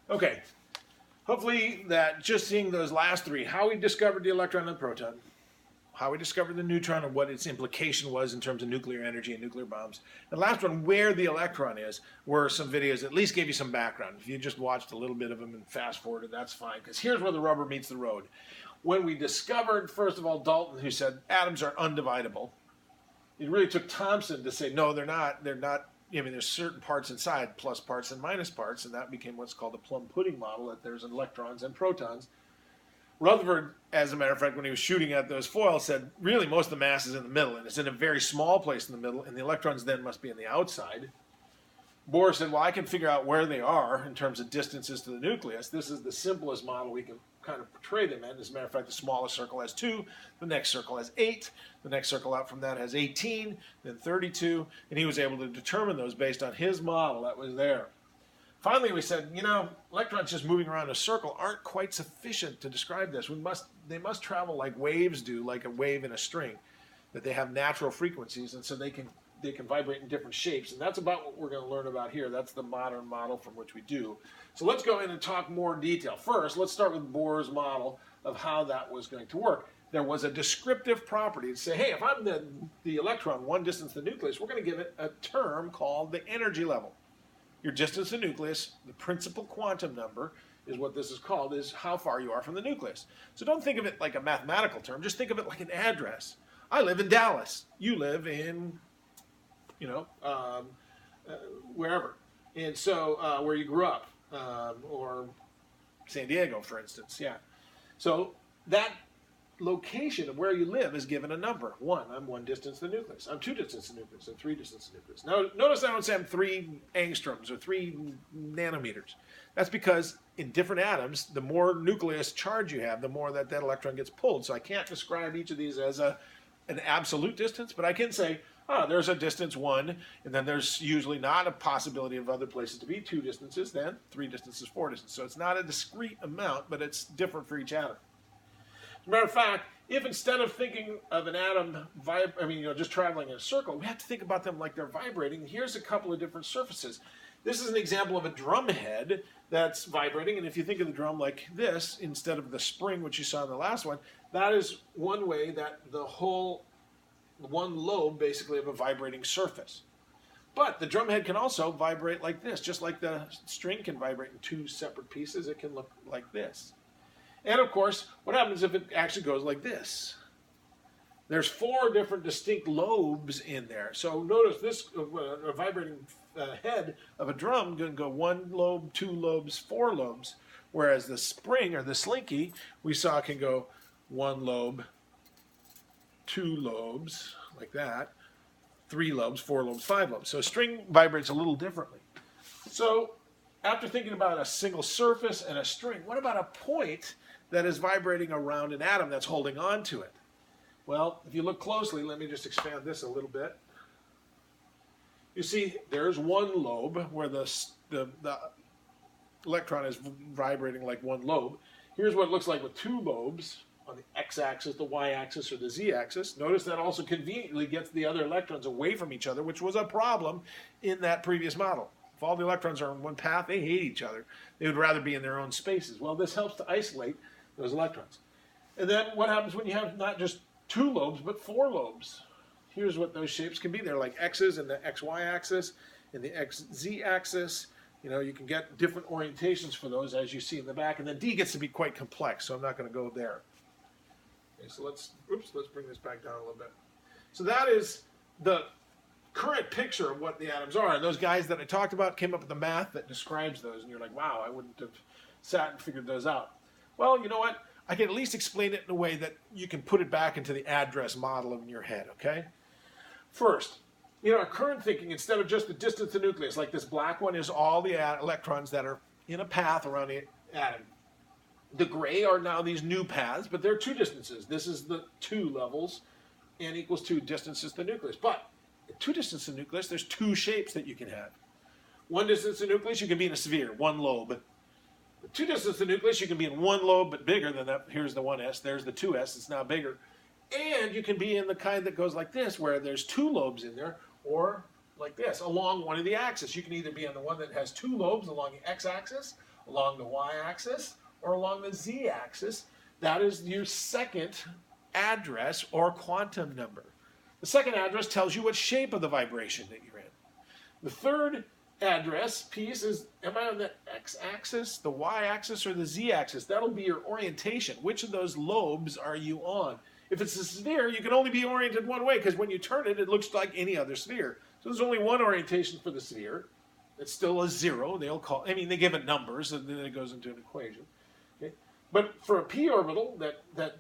Okay, hopefully that just seeing those last three, how we discovered the electron and the proton, how we discovered the neutron and what its implication was in terms of nuclear energy and nuclear bombs. And the last one, where the electron is, were some videos that at least gave you some background. If you just watched a little bit of them and fast forwarded, that's fine, because here's where the rubber meets the road. When we discovered, first of all, Dalton, who said atoms are undividable, it really took Thomson to say, no, they're not. They're not. I mean, there's certain parts inside, plus parts and minus parts, and that became what's called the plum pudding model, that there's electrons and protons. Rutherford, as a matter of fact, when he was shooting at those foils, said, really, most of the mass is in the middle, and it's in a very small place in the middle, and the electrons then must be on the outside. Bohr said, well, I can figure out where they are in terms of distances to the nucleus. This is the simplest model we can kind of portray them in. As a matter of fact, the smallest circle has 2, the next circle has 8, the next circle out from that has 18, then 32, and he was able to determine those based on his model that was there. Finally, we said, you know, electrons just moving around a circle aren't quite sufficient to describe this. They must travel like waves do, like a wave in a string, that they have natural frequencies, and so they can vibrate in different shapes, and that's about what we're going to learn about here. That's the modern model from which we do. So let's go in and talk more detail. First, let's start with Bohr's model of how that was going to work. There was a descriptive property to say, hey, if I'm the electron one distance to the nucleus, we're going to give it a term called the energy level. Your distance to the nucleus, the principal quantum number, is what this is called, is how far you are from the nucleus. So don't think of it like a mathematical term. Just think of it like an address. I live in Dallas. You live in wherever. And so where you grew up, or San Diego, for instance, yeah. So that location of where you live is given a number. 1, I'm 1 distance to the nucleus. I'm 2 distance to the nucleus. I'm 3 distance to the nucleus. Now, notice I don't say I'm 3 angstroms or 3 nanometers. That's because in different atoms, the more nucleus charge you have, the more that electron gets pulled. So I can't describe each of these as an absolute distance, but I can say, there's a distance 1, and then there's usually not a possibility of other places to be 2 distances, then 3 distances, 4 distances. So it's not a discrete amount, but it's different for each atom. As a matter of fact, if instead of thinking of an atom just traveling in a circle, we have to think about them like they're vibrating. Here's a couple of different surfaces. This is an example of a drum head that's vibrating, and if you think of the drum like this, instead of the spring, which you saw in the last one, that is one way that the whole one lobe, basically, of a vibrating surface. But the drum head can also vibrate like this. Just like the string can vibrate in 2 separate pieces, it can look like this. And of course, what happens if it actually goes like this? There's 4 different distinct lobes in there. So notice this, a vibrating head of a drum can go 1 lobe, 2 lobes, 4 lobes, whereas the spring or the slinky we saw can go 1 lobe, 2 lobes, like that, 3 lobes, 4 lobes, 5 lobes. So a string vibrates a little differently. So after thinking about a single surface and a string, what about a point that is vibrating around an atom that's holding on to it? Well, if you look closely, let me just expand this a little bit. You see, there's 1 lobe where the electron is vibrating like 1 lobe. Here's what it looks like with 2 lobes on the x-axis, the y-axis, or the z-axis. Notice that also conveniently gets the other electrons away from each other, which was a problem in that previous model. If all the electrons are on one path, they hate each other. They would rather be in their own spaces. Well, this helps to isolate those electrons. And then what happens when you have not just 2 lobes, but 4 lobes? Here's what those shapes can be. They're like x's in the xy axis, in the xz axis. You can get different orientations for those as you see in the back. And then D gets to be quite complex, so I'm not going to go there. Okay, so let's bring this back down a little bit. So that is the current picture of what the atoms are. And those guys that I talked about came up with the math that describes those. And you're like, wow, I wouldn't have sat and figured those out. Well, you know what? I can at least explain it in a way that you can put it back into the address model in your head, okay? First, our current thinking, instead of just the distance to the nucleus, like this black one is all the electrons that are in a path around the atom. The gray are now these new paths, but they're 2 distances. This is the 2 levels, n equals 2 distances to the nucleus. But at 2 distances to the nucleus, there's 2 shapes that you can have. 1 distance to the nucleus, you can be in a sphere, 1 lobe. At 2 distances to the nucleus, you can be in 1 lobe, but bigger than that. Here's the 1s, there's the 2s, it's now bigger. And you can be in the kind that goes like this, where there's 2 lobes in there, or like this, along one of the axes. You can either be on the one that has 2 lobes along the x-axis, along the y-axis or along the z-axis. That is your second address or quantum number. The second address tells you what shape of the vibration that you're in. The third address piece is, am I on the x-axis, the y-axis, or the z-axis? That'll be your orientation. Which of those lobes are you on? If it's a sphere, you can only be oriented one way, because when you turn it, it looks like any other sphere. So there's only one orientation for the sphere. It's still a zero. They'll call, I mean, they give it numbers, and then it goes into an equation. Okay? But for a p orbital,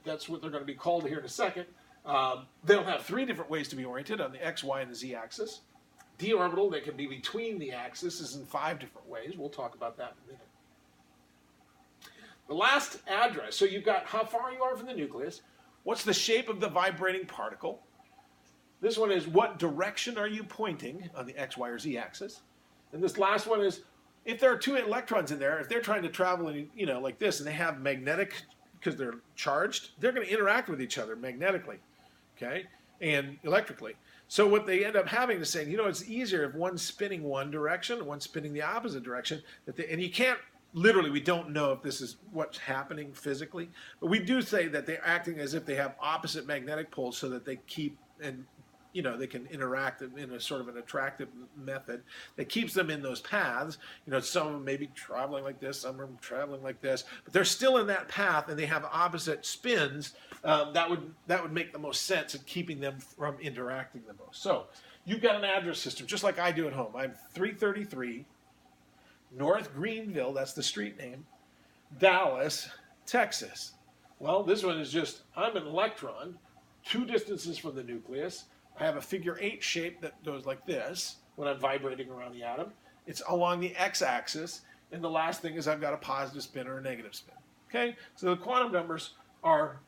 that's what they're going to be called here in a second. They'll have three different ways to be oriented on the x, y, and the z-axis. D orbital, they can be between the axes, is in 5 different ways. We'll talk about that in a minute. The last address, so you've got how far you are from the nucleus, what's the shape of the vibrating particle. This one is what direction are you pointing on the x, y, or z axis. And this last one is if there are 2 electrons in there, if they're trying to travel in, you know, like this, and they have magnetic, because they're charged, they're going to interact with each other magnetically, okay, and electrically. So what they end up having is saying, you know, it's easier if one's spinning one direction and one's spinning the opposite direction. And you can't, literally, we don't know if this is what's happening physically, but we do say that they're acting as if they have opposite magnetic poles so that they keep, and you know, they can interact in a sort of an attractive method that keeps them in those paths. You know, some of them may be traveling like this, some are traveling like this, but they're still in that path and they have opposite spins. That would make the most sense in keeping them from interacting the most. So you've got an address system, just like I do at home. I'm 333 North Greenville, that's the street name, Dallas, Texas. Well, this one is just, I'm an electron, 2 distances from the nucleus. I have a figure 8 shape that goes like this when I'm vibrating around the atom. It's along the x-axis, and the last thing is I've got a positive spin or a negative spin. Okay, so the quantum numbers are,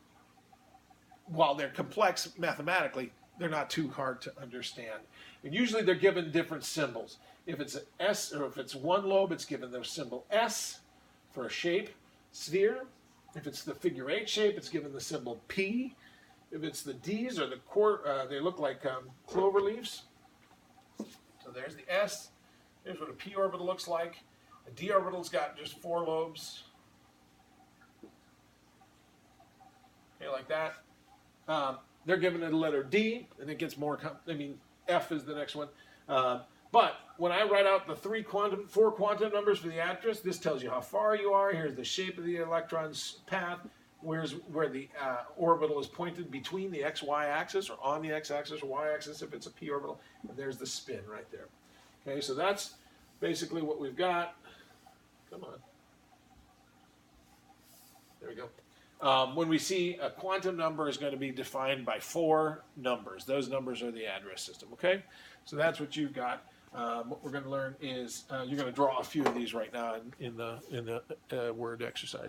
while they're complex mathematically, they're not too hard to understand. And usually they're given different symbols. If it's an S, or if it's one lobe, it's given the symbol S for a shape, sphere. If it's the figure 8 shape, it's given the symbol P. If it's the D's or the they look like clover leaves. So there's the S. Here's what a p orbital looks like. A d orbital's got just 4 lobes. Okay, like that. They're given a letter D, and it gets more. F is the next one. But when I write out the 4 quantum numbers for the address, this tells you how far you are. Here's the shape of the electron's path. Where the orbital is pointed between the x-y axis, or on the x-axis or y-axis if it's a p orbital, and there's the spin right there. Okay, so that's basically what we've got. Come on. There we go. When we see a quantum number is going to be defined by 4 numbers. Those numbers are the address system, okay? So that's what you've got. What we're going to learn is you're going to draw a few of these right now in the word exercise.